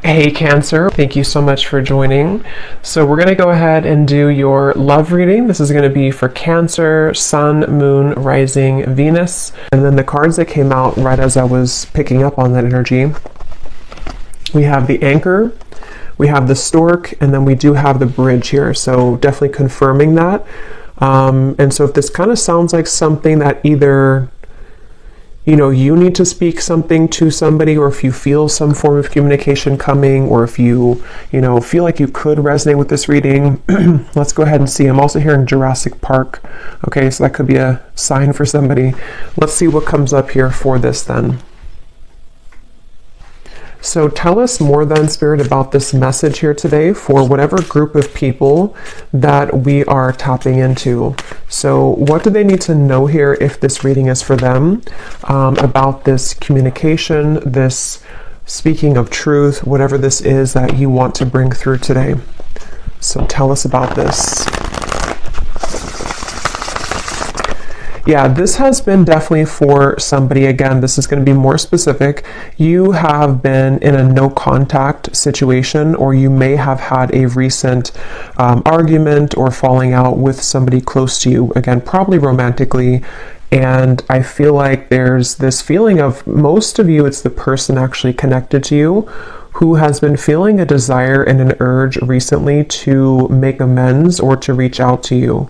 Hey Cancer, thank you so much for joining. So we're going to go ahead and do your love reading. This is going to be for Cancer, Sun, Moon, Rising, Venus. And then the cards that came out right as I was picking up on that energy. We have the Anchor, we have the Stork, and then we do have the Bridge here. So definitely confirming that. And so if this kind of sounds like something that either you need to speak something to somebody, or if you feel some form of communication coming, or if you feel like you could resonate with this reading, let's go ahead and see. I'm also hearing Jurassic Park. Okay, so that could be a sign for somebody. Let's see what comes up here for this then. So tell us more then, Spirit, about this message here today for whatever group of people that we are tapping into. So what do they need to know here if this reading is for them, about this communication, this speaking of truth, whatever this is that you want to bring through today. So tell us about this. Yeah, this has been definitely for somebody. Again, this is going to be more specific. You have been in a no contact situation, or you may have had a recent argument or falling out with somebody close to you. Again, probably romantically. And I feel like there's this feeling of, most of you, it's the person actually connected to you who has been feeling a desire and an urge recently to make amends or to reach out to you.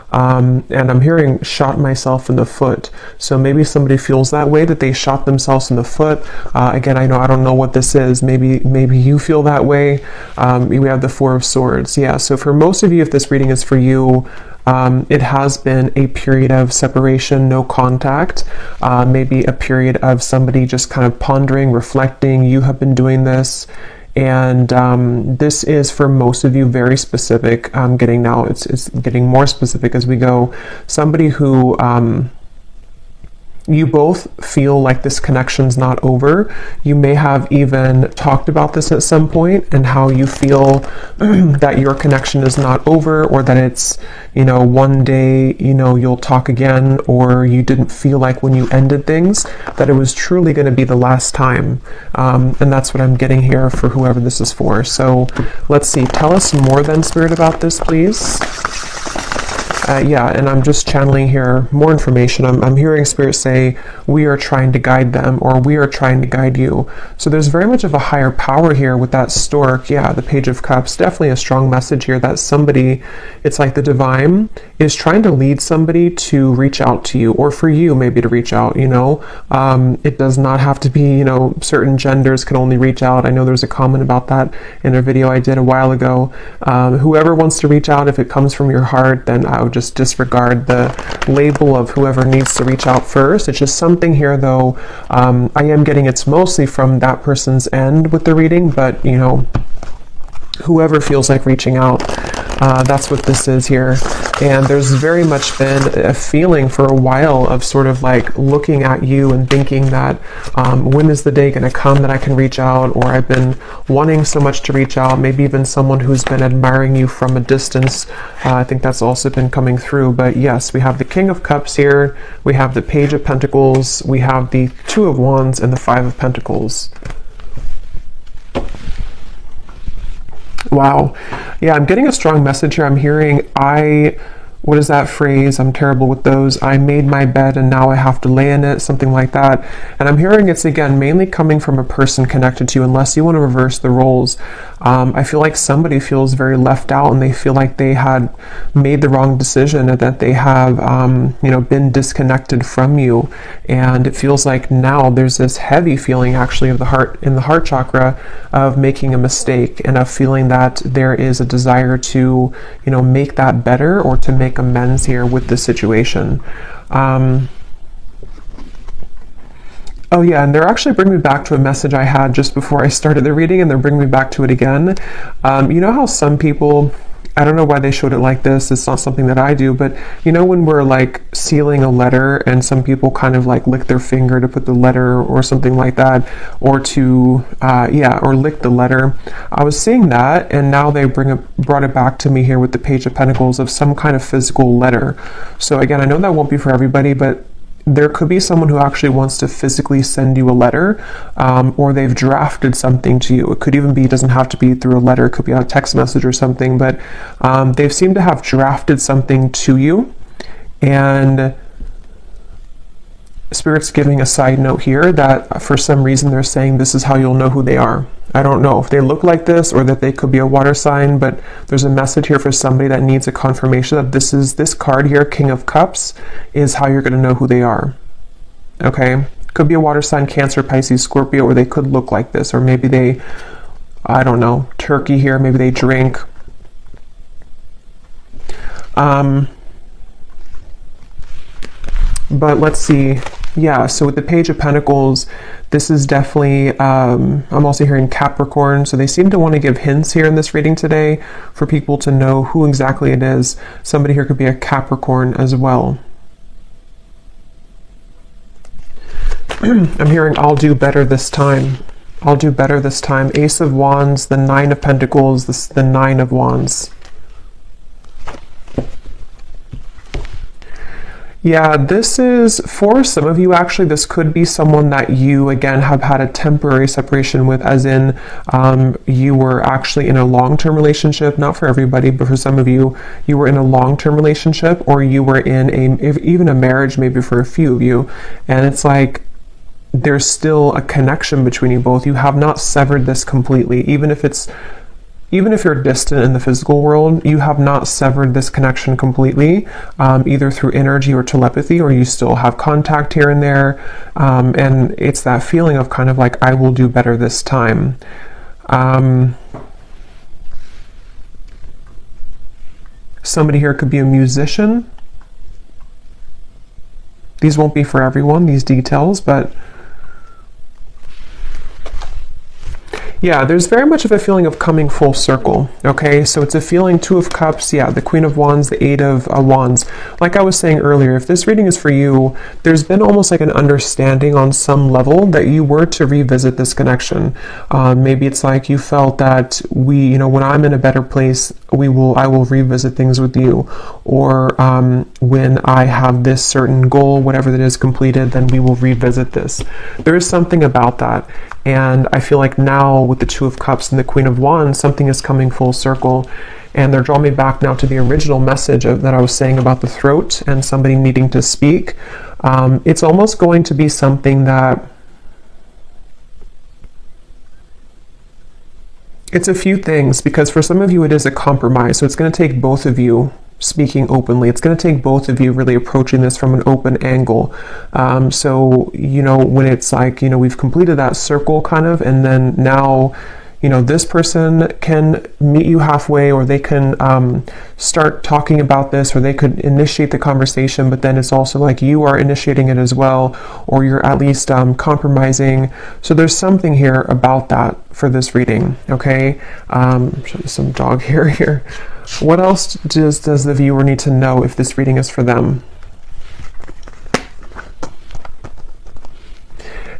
And I'm hearing shot myself in the foot. So maybe somebody feels that way, that they shot themselves in the foot. Again, I don't know what this is. Maybe you feel that way. We have the Four of Swords. Yeah. So for most of you, if this reading is for you, it has been a period of separation, no contact, maybe a period of somebody just kind of pondering, reflecting. You have been doing this. And this is for most of you very specific. I'm getting now, it's getting more specific as we go. Somebody who you both feel like this connection's not over. You may have even talked about this at some point, and how you feel that your connection is not over, or that it's, one day, you'll talk again, or you didn't feel like when you ended things that it was truly going to be the last time. And that's what I'm getting here for whoever this is for. So let's see. Tell us more then, Spirit, about this, please. Yeah, and I'm just channeling here more information. I'm hearing Spirit say, we are trying to guide them, or we are trying to guide you. So there's very much of a higher power here with that Stork. Yeah, the Page of Cups, definitely a strong message here that somebody, it's like the divine is trying to lead somebody to reach out to you, or for you maybe to reach out, It does not have to be, certain genders can only reach out. I know there's a comment about that in a video I did a while ago. Whoever wants to reach out, if it comes from your heart, then I would just disregard the label of whoever needs to reach out first. It's just something here, though. I am getting it's mostly from that person's end with the reading, but whoever feels like reaching out, that's what this is here. And there's very much been a feeling for a while of sort of like looking at you and thinking that when is the day going to come that I can reach out, or I've been wanting so much to reach out. Maybe even someone who's been admiring you from a distance. I think that's also been coming through. But yes, we have the King of Cups here, we have the Page of Pentacles, we have the Two of Wands, and the Five of Pentacles. Wow. Yeah, I'm getting a strong message here. I'm hearing, what is that phrase? I'm terrible with those. I made my bed and now I have to lay in it, something like that. And I'm hearing it's, again, mainly coming from a person connected to you, unless you want to reverse the roles. I feel like somebody feels very left out, and they feel like they had made the wrong decision, and that they have, been disconnected from you. And it feels like now there's this heavy feeling actually of the heart, in the heart chakra, of making a mistake, and of feeling that there is a desire to, make that better, or to make amends here with the situation. Oh yeah, and they're actually bringing me back to a message I had just before I started the reading, and they're bringing me back to it again. You know how some people, I don't know why they showed it like this. It's not something that I do, but when we're like sealing a letter, and some people kind of like lick their finger to put the letter or something like that, or to, or lick the letter. I was seeing that, and now they brought it back to me here with the Page of Pentacles, of some kind of physical letter. So again, I know that won't be for everybody, but there could be someone who actually wants to physically send you a letter, or they've drafted something to you. It could even be, it doesn't have to be through a letter, it could be a text message or something, but they've seemed to have drafted something to you. And Spirit's giving a side note here that for some reason they're saying this is how you'll know who they are. I don't know if they look like this or that they could be a water sign, but there's a message here for somebody that needs a confirmation that this card here, King of Cups, is how you're going to know who they are. Okay? Could be a water sign, Cancer, Pisces, Scorpio, or they could look like this, or maybe they, I don't know, Turkey here, maybe they drink. But let's see. Yeah, so with the Page of Pentacles, this is definitely, I'm also hearing Capricorn, so they seem to want to give hints here in this reading today for people to know who exactly it is. Somebody here could be a Capricorn as well. I'm hearing, I'll do better this time. I'll do better this time. Ace of Wands, the Nine of Pentacles, the Nine of Wands. Yeah, this is, for some of you, actually, this could be someone that you, again, have had a temporary separation with, as in you were actually in a long-term relationship. Not for everybody, but for some of you, you were in a long-term relationship, or you were in even a marriage, maybe for a few of you. And it's like, there's still a connection between you both. You have not severed this completely. Even if you're distant in the physical world, you have not severed this connection completely, either through energy or telepathy, or you still have contact here and there. And it's that feeling of kind of like, I will do better this time. Somebody here could be a musician. These won't be for everyone, these details, but yeah, there's very much of a feeling of coming full circle, okay? So it's a feeling, Two of Cups, yeah, the Queen of Wands, the Eight of Wands. Like I was saying earlier, if this reading is for you, there's been almost like an understanding on some level that you were to revisit this connection. Maybe it's like you felt that when I'm in a better place, I will revisit things with you. Or when I have this certain goal, whatever that is completed, then we will revisit this. There is something about that. And I feel like now with the Two of Cups and the Queen of Wands, something is coming full circle. And they're drawing me back now to the original message that I was saying about the throat and somebody needing to speak. It's almost going to be something that, it's a few things, because for some of you it is a compromise. So it's going to take both of you speaking openly. It's going to take both of you really approaching this from an open angle. So, when it's like, we've completed that circle kind of, and then now, this person can meet you halfway, or they can start talking about this, or they could initiate the conversation, but then it's also like you are initiating it as well, or you're at least compromising. So there's something here about that for this reading, okay? Show you some dog hair here. What else does the viewer need to know if this reading is for them?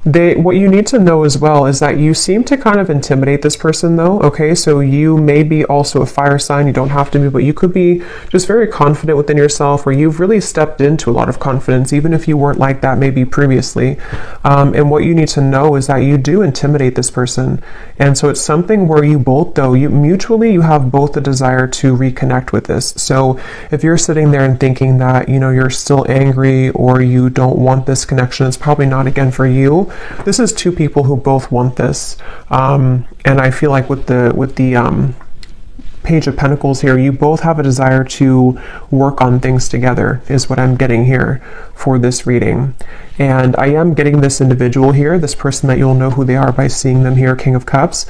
What you need to know as well is that you seem to kind of intimidate this person though, okay? So you may be also a fire sign, you don't have to be, but you could be just very confident within yourself, or you've really stepped into a lot of confidence, even if you weren't like that maybe previously. And what you need to know is that you do intimidate this person. And so it's something where you both, though, you have both the desire to reconnect with this. So if you're sitting there and thinking that, you're still angry, or you don't want this connection, it's probably not, again, for you. This is two people who both want this, and I feel like with the Page of Pentacles here, you both have a desire to work on things together, is what I'm getting here for this reading. And I am getting this individual here, this person that you'll know who they are by seeing them here, King of Cups.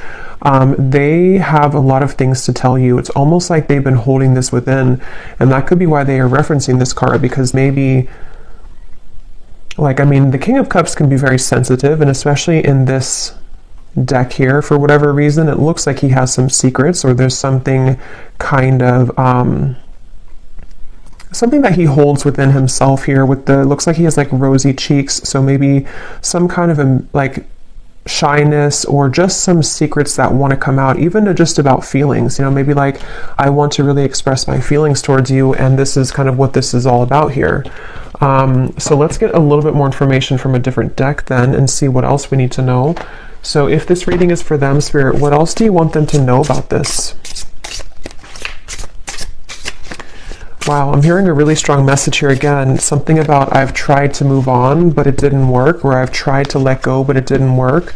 They have a lot of things to tell you. It's almost like they've been holding this within, and that could be why they are referencing this card, because maybe, the King of Cups can be very sensitive, and especially in this deck here, for whatever reason, it looks like he has some secrets, or there's something kind of, something that he holds within himself here looks like he has like rosy cheeks, so maybe some kind of shyness, or just some secrets that want to come out, even just about feelings, maybe like, I want to really express my feelings towards you, and this is kind of what this is all about here. So let's get a little bit more information from a different deck then and see what else we need to know. So if this reading is for them, Spirit, what else do you want them to know about this? Wow, I'm hearing a really strong message here again. Something about I've tried to move on, but it didn't work, or I've tried to let go, but it didn't work.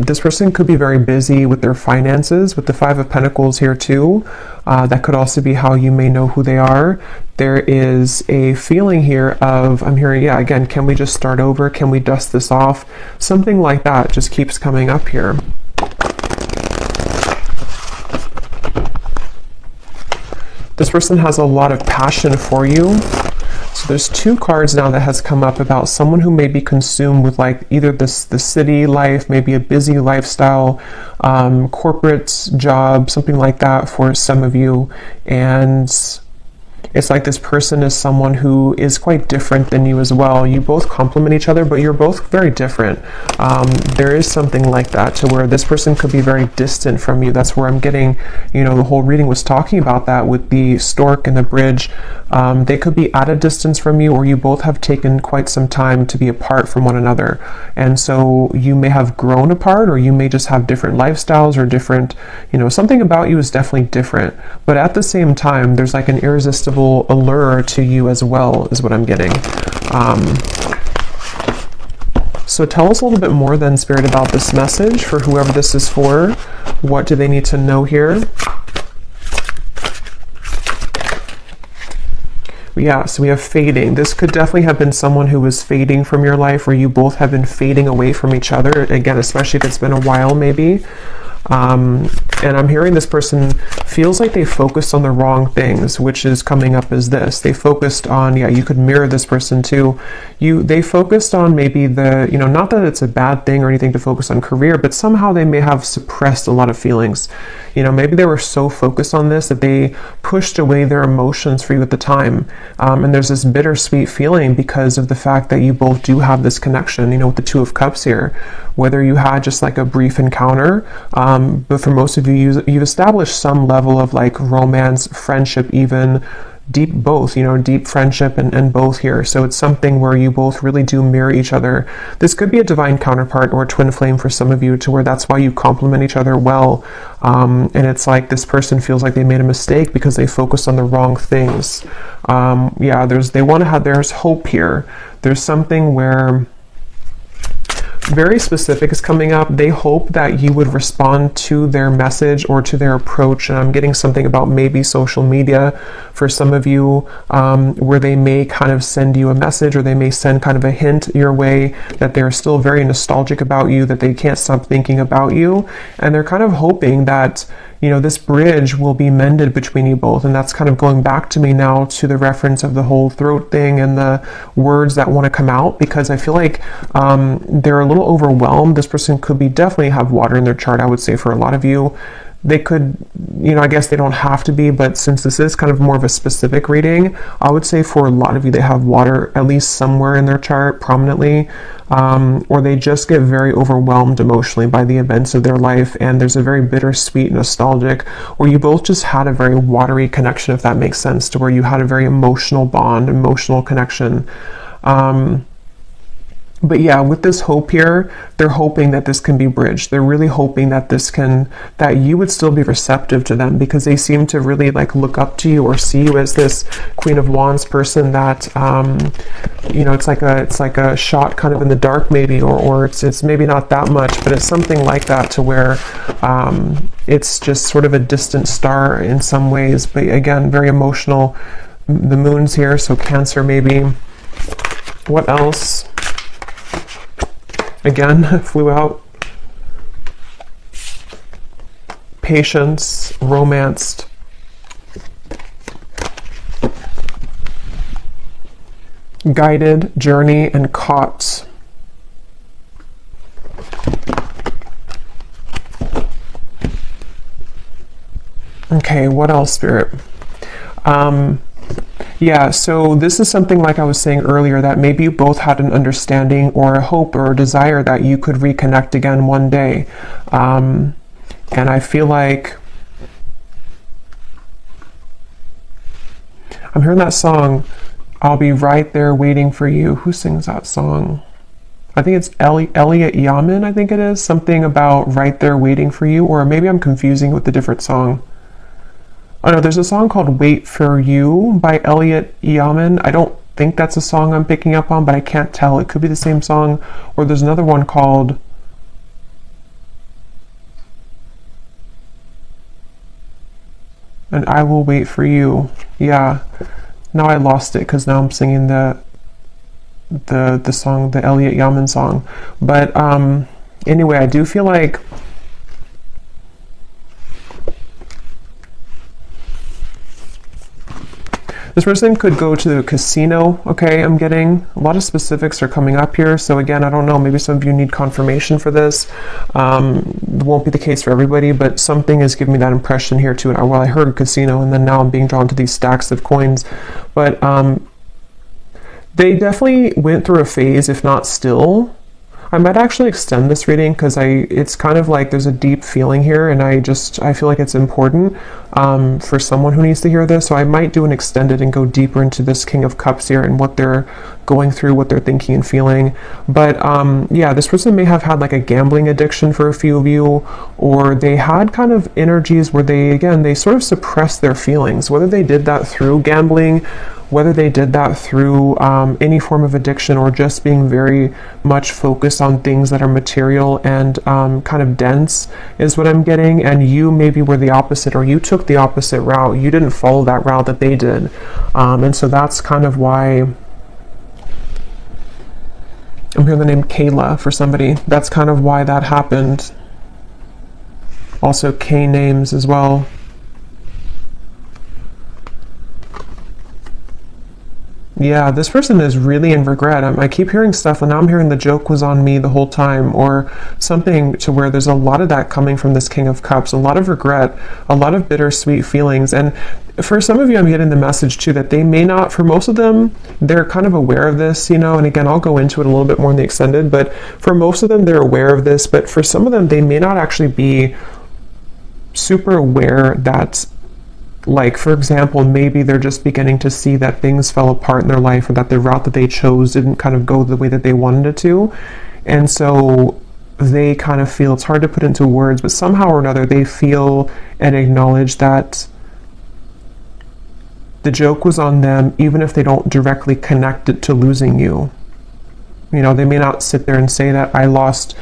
This person could be very busy with their finances, with the Five of Pentacles here too. That could also be how you may know who they are. There is a feeling here of, I'm hearing, yeah, again, can we just start over? Can we dust this off? Something like that just keeps coming up here. This person has a lot of passion for you. So there's two cards now that has come up about someone who may be consumed with like either the city life, maybe a busy lifestyle, corporate job, something like that for some of you. And it's like this person is someone who is quite different than you as well. You both complement each other, but you're both very different. There is something like that to where this person could be very distant from you. That's where I'm getting, you know, the whole reading was talking about that with the stork and the bridge. They could be at a distance from you, or you both have taken quite some time to be apart from one another. And so you may have grown apart, or you may just have different lifestyles or different, you know, something about you is definitely different. But at the same time, there's like an irresistible allure to you as well, is what I'm getting. So tell us a little bit more then, Spirit, about this message for whoever this is for. What do they need to know here? Yeah, so we have fading. This could definitely have been someone who was fading from your life, or you both have been fading away from each other. Again, especially if it's been a while, maybe. And I'm hearing this person feels like they focused on the wrong things, which is coming up as this. They focused on, yeah, you could mirror this person too. They focused on maybe the, you know, not that it's a bad thing or anything to focus on career, but somehow they may have suppressed a lot of feelings. You know, maybe they were so focused on this that they pushed away their emotions for you at the time. And there's this bittersweet feeling because of the fact that you both do have this connection, you know, with the Two of Cups here. Whether you had just like a brief encounter, but for most of you, you've established some level of like romance, friendship, even deep both, you know, deep friendship and both here. So it's something where you both really do mirror each other. This could be a divine counterpart or a twin flame for some of you, to where that's why you complement each other well. And it's like this person feels like they made a mistake because they focused on the wrong things. Yeah, there's hope here. There's something where very specific is coming up. They hope that you would respond to their message or to their approach. And I'm getting something about maybe social media for some of you, where they may kind of send you a message, or they may send kind of a hint your way that they're still very nostalgic about you, that they can't stop thinking about you. And they're kind of hoping that, you know, this bridge will be mended between you both. And that's kind of going back to me now to the reference of the whole throat thing and the words that want to come out, because I feel like they're a little overwhelmed. This person could be definitely have water in their chart, I would say, for a lot of you. They could, you know, I guess they don't have to be, but since this is kind of more of a specific reading, I would say for a lot of you, they have water at least somewhere in their chart prominently, or they just get very overwhelmed emotionally by the events of their life, and there's a very bittersweet, nostalgic, or you both just had a very watery connection, if that makes sense, to where you had a very emotional bond, emotional connection. But yeah, with this hope here, they're hoping that this can be bridged. They're really hoping that that you would still be receptive to them, because they seem to really like look up to you or see you as this Queen of Wands person that, you know, it's like a shot kind of in the dark maybe, or it's maybe not that much, but it's something like that, to where it's just sort of a distant star in some ways. But again, very emotional. The moon's here, so Cancer maybe. What else? Again, flew out. Patience, romanced. Guided, journey, and caught. Okay, what else, Spirit? Yeah, so this is something like I was saying earlier, that maybe you both had an understanding or a hope or a desire that you could reconnect again one day. And I feel like I'm hearing that song, I'll be right there waiting for you. Who sings that song? I think it's Elliot Yamin, I think it is. Something about right there waiting for you, or maybe I'm confusing with a different song. Oh no, there's a song called Wait for You by Elliot Yamin. I don't think that's a song I'm picking up on, but I can't tell. It could be the same song. Or there's another one called And I Will Wait for You. Yeah. Now I lost it because now I'm singing the song, the Elliot Yamin song. But anyway, I do feel like this person could go to the casino. Okay, I'm getting a lot of specifics are coming up here. So again, I don't know, maybe some of you need confirmation for this. It won't be the case for everybody, but something is giving me that impression here too. Well, I heard casino, and then now I'm being drawn to these stacks of coins. But they definitely went through a phase, if not still. I might actually extend this reading because it's kind of like there's a deep feeling here, and I feel like it's important for someone who needs to hear this. So I might do an extended and go deeper into this King of Cups here and what they're going through, what they're thinking and feeling. But yeah, this person may have had like a gambling addiction for a few of you, or they had kind of energies where they sort of suppressed their feelings, whether they did that through gambling, whether they did that through any form of addiction, or just being very much focused on things that are material and kind of dense is what I'm getting. And you maybe were the opposite, or you took the opposite route. You didn't follow that route that they did. And so that's kind of why I'm hearing the name Kayla for somebody. That's kind of why that happened. Also K names as well. Yeah, this person is really in regret. I keep hearing stuff, and now I'm hearing the joke was on me the whole time, or something to where there's a lot of that coming from this King of Cups, a lot of regret, a lot of bittersweet feelings. And for some of you, I'm getting the message too that they may not, for most of them, they're kind of aware of this, and again, I'll go into it a little bit more in the extended, but for most of them, they're aware of this, but for some of them, they may not actually be super aware that, like, for example, maybe they're just beginning to see that things fell apart in their life, or that the route that they chose didn't kind of go the way that they wanted it to. And so they kind of feel, it's hard to put into words, but somehow or another, they feel and acknowledge that the joke was on them, even if they don't directly connect it to losing you. They may not sit there and say that I lost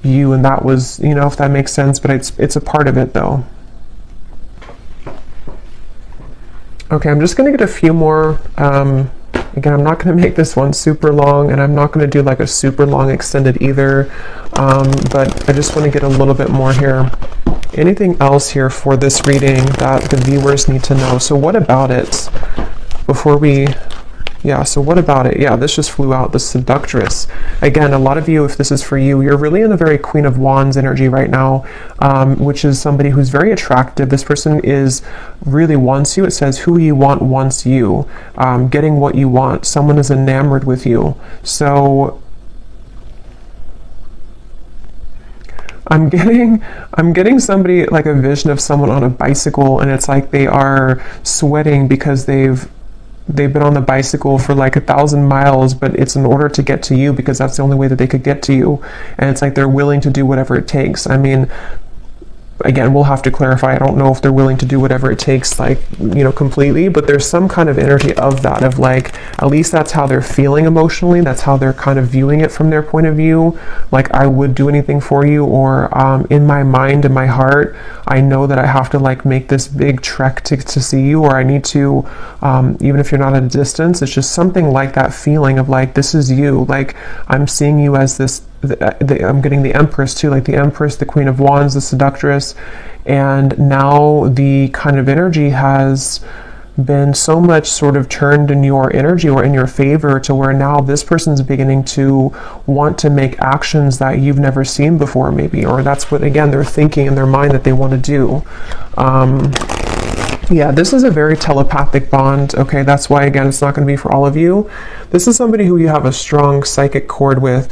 you and that was, if that makes sense, but it's a part of it though. Okay, I'm just going to get a few more. Again, I'm not going to make this one super long, and I'm not going to do like a super long extended either, but I just want to get a little bit more here. Anything else here for this reading that the viewers need to know? So what about it before we... Yeah, so what about it? Yeah, this just flew out, the Seductress. Again, a lot of you, if this is for you, you're really in the very Queen of Wands energy right now, which is somebody who's very attractive. This person really wants you. It says, who you want wants you. Getting what you want. Someone is enamored with you. So I'm getting somebody, like a vision of someone on a bicycle, and it's like they are sweating because they've been on the bicycle for like 1,000 miles, but it's in order to get to you because that's the only way that they could get to you. And it's like they're willing to do whatever it takes. I mean, again, we'll have to clarify. I don't know if they're willing to do whatever it takes, like, completely, but there's some kind of energy of that, of like, at least that's how they're feeling emotionally. That's how they're kind of viewing it from their point of view. Like, I would do anything for you, or in my mind, in my heart, I know that I have to like make this big trek to see you, or I need to, even if you're not at a distance, it's just something like that feeling of like, this is you. Like, I'm seeing you as this, I'm getting the Empress too, like the Empress, the Queen of Wands, the Seductress, and now the kind of energy has been so much sort of turned in your energy or in your favor, to where now this person's beginning to want to make actions that you've never seen before, maybe, or that's what, again, they're thinking in their mind that they want to do. Yeah, this is a very telepathic bond. Okay, that's why, again, it's not going to be for all of you. This is somebody who you have a strong psychic cord with.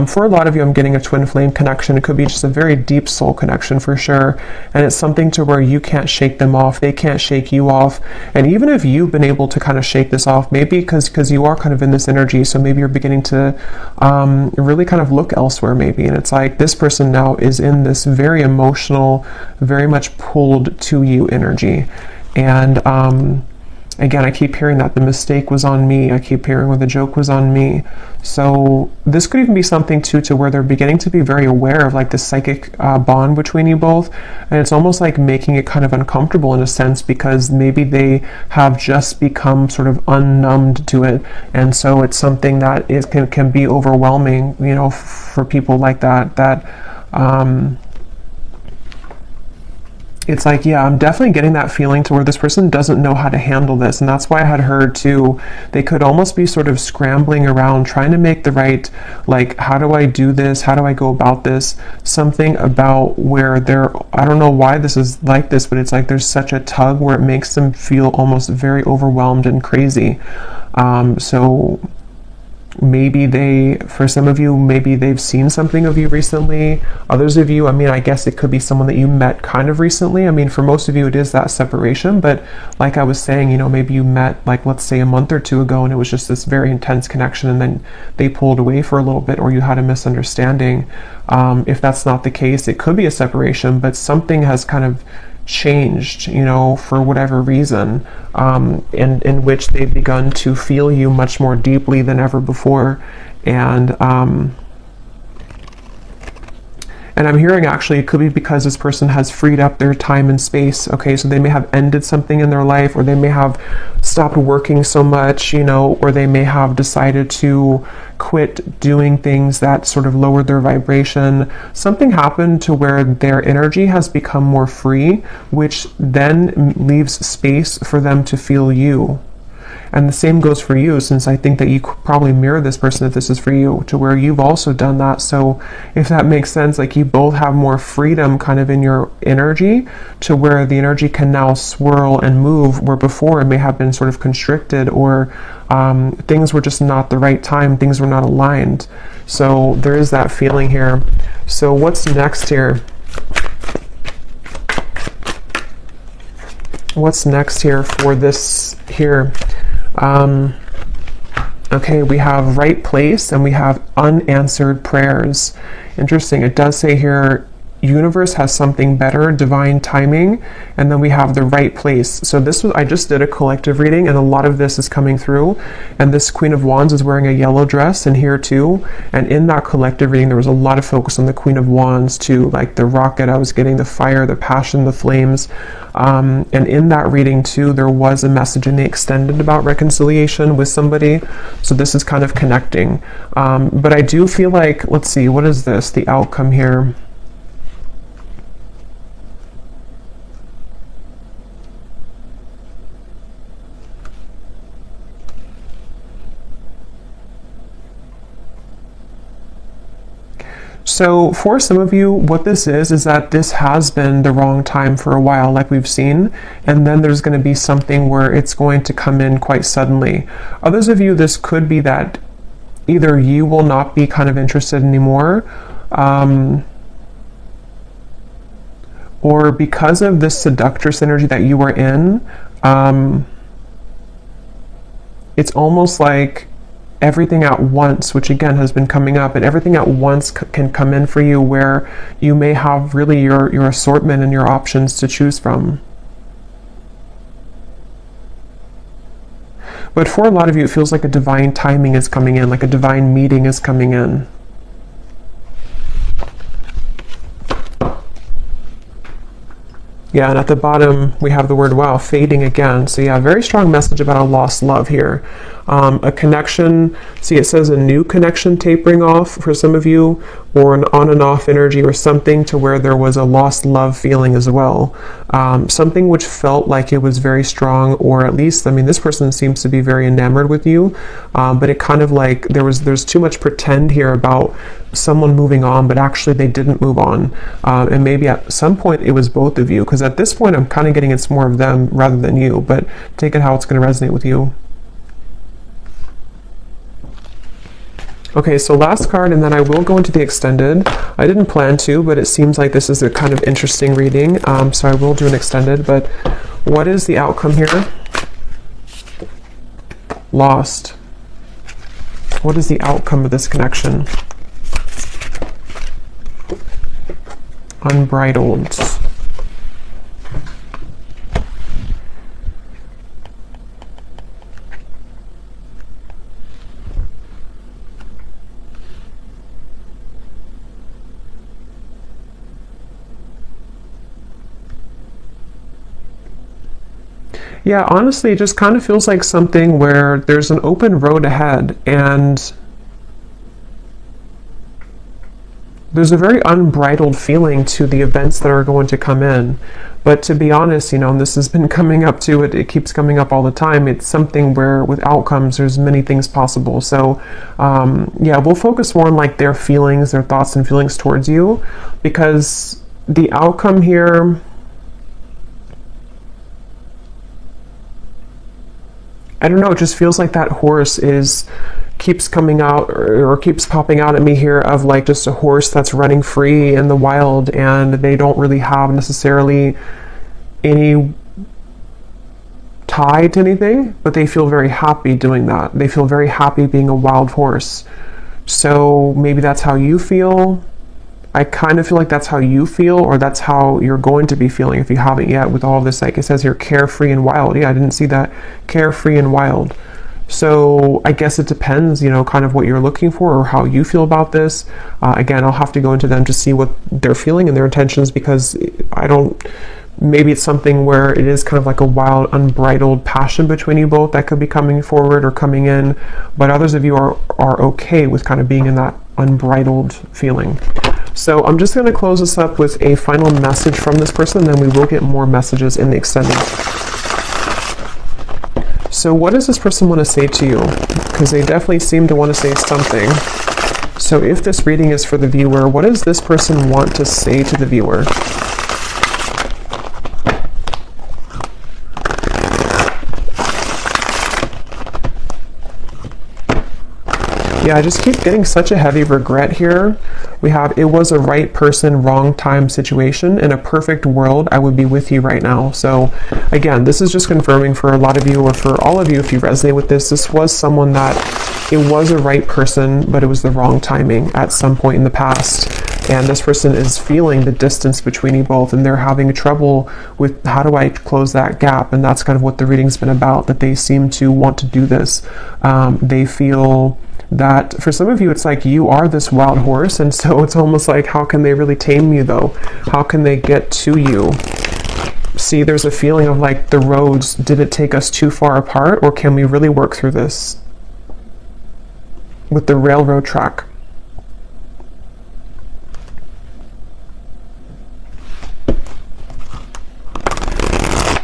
For a lot of you, I'm getting a twin flame connection. It could be just a very deep soul connection for sure. And it's something to where you can't shake them off. They can't shake you off. And even if you've been able to kind of shake this off, maybe because you are kind of in this energy, so maybe you're beginning to really kind of look elsewhere maybe. And it's like this person now is in this very emotional, very much pulled to you energy. And again, I keep hearing that the mistake was on me. I keep hearing where the joke was on me. So this could even be something too, to where they're beginning to be very aware of like the psychic bond between you both. And it's almost like making it kind of uncomfortable in a sense, because maybe they have just become sort of unnumbed to it. And so it's something that can be overwhelming, you know, for people like that, it's like, yeah, I'm definitely getting that feeling to where this person doesn't know how to handle this. And that's why I had heard too, they could almost be sort of scrambling around trying to make the right, like, how do I do this? How do I go about this? Something about where I don't know why this is like this, but it's like there's such a tug where it makes them feel almost very overwhelmed and crazy. So maybe for some of you, maybe they've seen something of you recently. Others of you, I mean, I guess it could be someone that you met kind of recently. I mean, for most of you, it is that separation. But like I was saying, you know, maybe you met, like, let's say a month or two ago, and it was just this very intense connection, and then they pulled away for a little bit, or you had a misunderstanding. If that's not the case, it could be a separation, but something has kind of changed, you know, for whatever reason, in which they've begun to feel you much more deeply than ever before. And I'm hearing actually it could be because this person has freed up their time and space. Okay, so they may have ended something in their life, or they may have stopped working so much, you know, or they may have decided to quit doing things that sort of lowered their vibration. Something happened to where their energy has become more free, which then leaves space for them to feel you. And the same goes for you, since I think that you probably mirror this person if this is for you, to where you've also done that. So if that makes sense, like you both have more freedom kind of in your energy, to where the energy can now swirl and move, where before it may have been sort of constricted, or things were just not the right time, things were not aligned. So there is that feeling here. So what's next here? What's next here for this here? Okay, we have right place and we have unanswered prayers. Interesting. It does say here, universe has something better, divine timing, and then we have the right place. So I just did a collective reading, and a lot of this is coming through, and this Queen of Wands is wearing a yellow dress, and here too, and in that collective reading there was a lot of focus on the Queen of Wands too, like the rocket I was getting, the fire, the passion, the flames, and in that reading too there was a message in the extended about reconciliation with somebody. So this is kind of connecting, but I do feel like, let's see, what is this, the outcome here? So for some of you, what this is that this has been the wrong time for a while, like we've seen, and then there's going to be something where it's going to come in quite suddenly. Others of you, this could be that either you will not be kind of interested anymore, or because of this seductress energy that you were in, it's almost like everything at once, which again has been coming up, and everything at once can come in for you, where you may have really your assortment and your options to choose from. But for a lot of you, it feels like a divine timing is coming in, like a divine meeting is coming in. Yeah, and at the bottom we have the word, wow, fading again. So yeah, very strong message about a lost love here. A connection, see it says a new connection tapering off for some of you, or an on and off energy, or something to where there was a lost love feeling as well. Something which felt like it was very strong, or at least, I mean, this person seems to be very enamored with you, but it kind of like there's too much pretend here about someone moving on, but actually they didn't move on. And maybe at some point it was both of you, because because at this point I'm kind of getting it's more of them rather than you, but take it how it's going to resonate with you. Okay, so last card, and then I will go into the extended. I didn't plan to, but it seems like this is a kind of interesting reading, so I will do an extended. But what is the outcome here? Lost. What is the outcome of this connection? Unbridled. Yeah, honestly, it just kind of feels like something where there's an open road ahead and there's a very unbridled feeling to the events that are going to come in. But to be honest, you know, and this has been coming up to it, it keeps coming up all the time. It's something where with outcomes, there's many things possible. So yeah, we'll focus more on like their feelings, their thoughts and feelings towards you, because the outcome here, I don't know, it just feels like that horse keeps coming out or keeps popping out at me here of like just a horse that's running free in the wild, and they don't really have necessarily any tie to anything, but they feel very happy doing that. They feel very happy being a wild horse. So maybe that's how you feel. I kind of feel like that's how you feel, or that's how you're going to be feeling if you haven't yet with all of this. Like it says here, carefree and wild. Yeah, I didn't see that. Carefree and wild. So I guess it depends, you know, kind of what you're looking for or how you feel about this. Again, I'll have to go into them to see what they're feeling and their intentions, because maybe it's something where it is kind of like a wild, unbridled passion between you both that could be coming forward or coming in, but others of you are okay with kind of being in that unbridled feeling. So I'm just going to close this up with a final message from this person, and then we will get more messages in the extended. So what does this person want to say to you? Because they definitely seem to want to say something. So if this reading is for the viewer, what does this person want to say to the viewer? Yeah, I just keep getting such a heavy regret here. We have, it was a right person, wrong time situation. In a perfect world, I would be with you right now. So again, this is just confirming for a lot of you, or for all of you, if you resonate with this, this was someone that it was a right person, but it was the wrong timing at some point in the past. And this person is feeling the distance between you both, and they're having trouble with how do I close that gap. And that's kind of what the reading's been about, that they seem to want to do this. They feel that for some of you, it's like you are this wild horse, and so it's almost like, how can they really tame you though? How can they get to you? See, there's a feeling of like the roads, did it take us too far apart, or can we really work through this with the railroad track?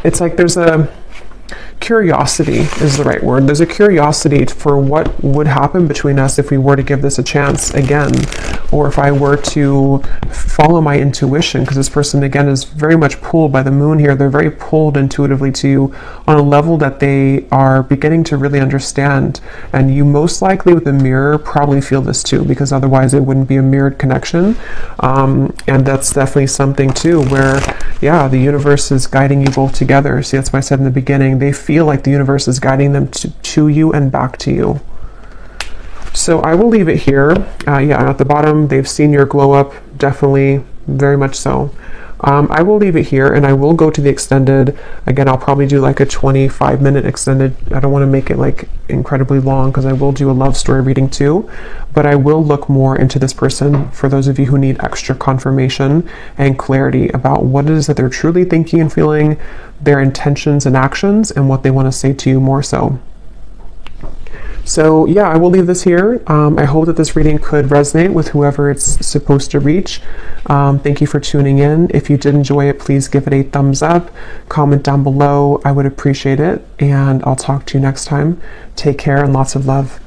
It's like there's a curiosity is the right word. There's a curiosity for what would happen between us if we were to give this a chance again, or if I were to follow my intuition, because this person again is very much pulled by the moon here. They're very pulled intuitively to you on a level that they are beginning to really understand, and you most likely with the mirror probably feel this too, because otherwise it wouldn't be a mirrored connection. And that's definitely something too where, yeah, the universe is guiding you both together. See, that's why I said in the beginning, they feel like the universe is guiding them to you and back to you. So I will leave it here. Yeah, at the bottom, they've seen your glow up, definitely, very much so. I will leave it here, and I will go to the extended. Again, I'll probably do like a 25-minute extended. I don't want to make it like incredibly long, because I will do a love story reading too, but I will look more into this person for those of you who need extra confirmation and clarity about what it is that they're truly thinking and feeling, their intentions and actions, and what they want to say to you more so. So yeah, I will leave this here. I hope that this reading could resonate with whoever it's supposed to reach. Thank you for tuning in. If you did enjoy it, please give it a thumbs up, comment down below. I would appreciate it, and I'll talk to you next time. Take care and lots of love.